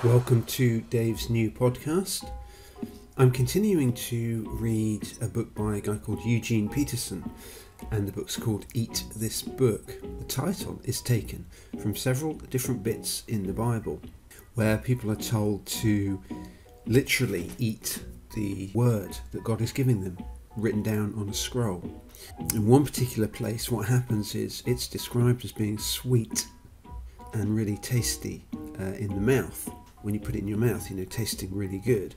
Welcome to Dave's new podcast. I'm continuing to read a book by a guy called Eugene Peterson, and the book's called Eat This Book. The title is taken from several different bits in the Bible where people are told to literally eat the word that God is giving them, written down on a scroll. In one particular place, what happens is it's described as being sweet and really tasty in the mouth. When you put it in your mouth, tasting really good.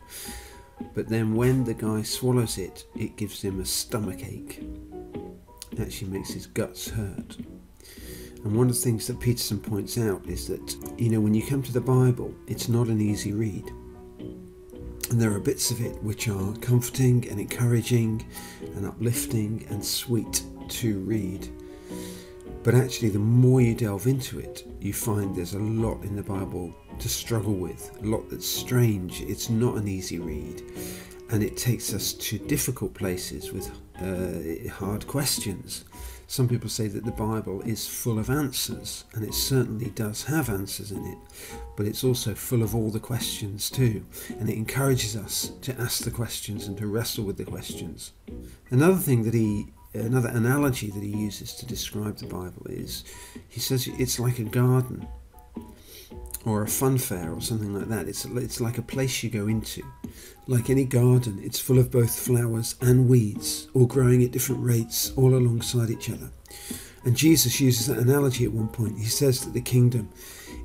But then when the guy swallows it, it gives him a stomach ache. It actually makes his guts hurt. And one of the things that Peterson points out is that, when you come to the Bible, it's not an easy read. And there are bits of it which are comforting and encouraging and uplifting and sweet to read. But actually, the more you delve into it, you find there's a lot in the Bible to struggle with, a lot that's strange. It's not an easy read, and it takes us to difficult places with hard questions. Some people say that the Bible is full of answers, and it certainly does have answers in it, but it's also full of all the questions too, and it encourages us to ask the questions and to wrestle with the questions. Another analogy that he uses to describe the Bible is, he says it's like a garden or a fun fair or something like that. It's like a place you go into. Like any garden, it's full of both flowers and weeds, all growing at different rates, all alongside each other. And Jesus uses that analogy at one point. He says that the kingdom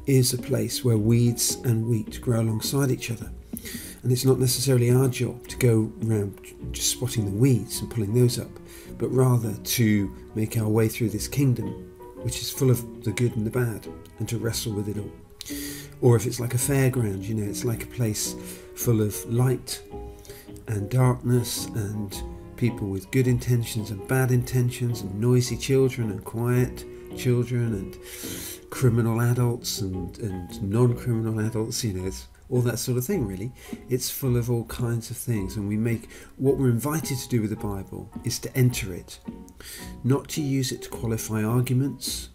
is a place where weeds and wheat grow alongside each other. And it's not necessarily our job to go around just spotting the weeds and pulling those up, but rather to make our way through this kingdom, which is full of the good and the bad, and to wrestle with it all. Or if it's like a fairground, it's like a place full of light and darkness and people with good intentions and bad intentions and noisy children and quiet children and criminal adults and non-criminal adults, it's all that sort of thing, really. It's full of all kinds of things, and what we're invited to do with the Bible is to enter it, not to use it to qualify arguments,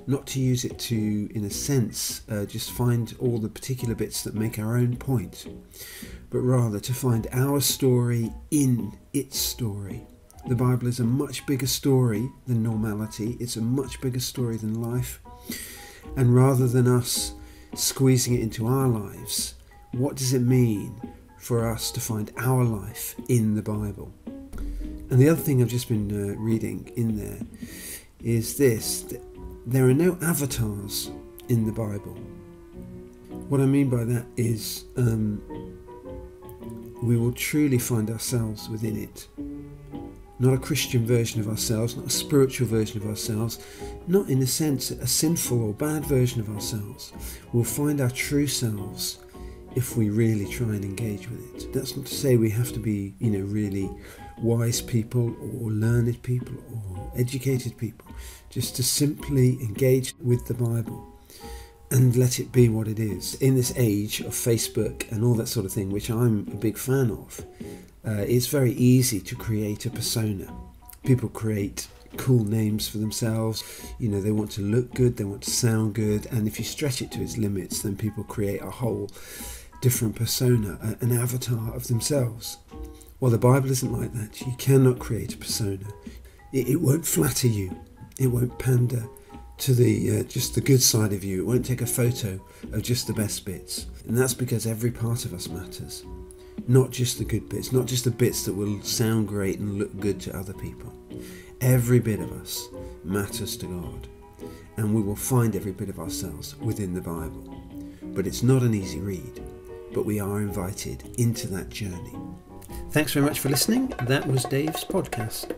not to use it to, in a sense, just find all the particular bits that make our own point, but rather to find our story in its story. The Bible is a much bigger story than normality. It's a much bigger story than life. And rather than us squeezing it into our lives, what does it mean for us to find our life in the Bible? And the other thing I've just been reading in there is this: there are no avatars in the Bible. What I mean by that is we will truly find ourselves within it. Not a Christian version of ourselves, not a spiritual version of ourselves, not in a sense a sinful or bad version of ourselves. We'll find our true selves if we really try and engage with it. That's not to say we have to be, really wise people or learned people or educated people, just to simply engage with the Bible and let it be what it is. In this age of Facebook and all that sort of thing, which I'm a big fan of, it's very easy to create a persona. People create cool names for themselves. They want to look good, they want to sound good, and if you stretch it to its limits, then people create a whole different persona, an avatar of themselves. Well, the Bible isn't like that. You cannot create a persona. It won't flatter you. It won't pander to the just the good side of you. It won't take a photo of just the best bits. And that's because every part of us matters. Not just the good bits, not just the bits that will sound great and look good to other people. Every bit of us matters to God. And we will find every bit of ourselves within the Bible. But it's not an easy read. But we are invited into that journey. Thanks very much for listening. That was Dave's podcast.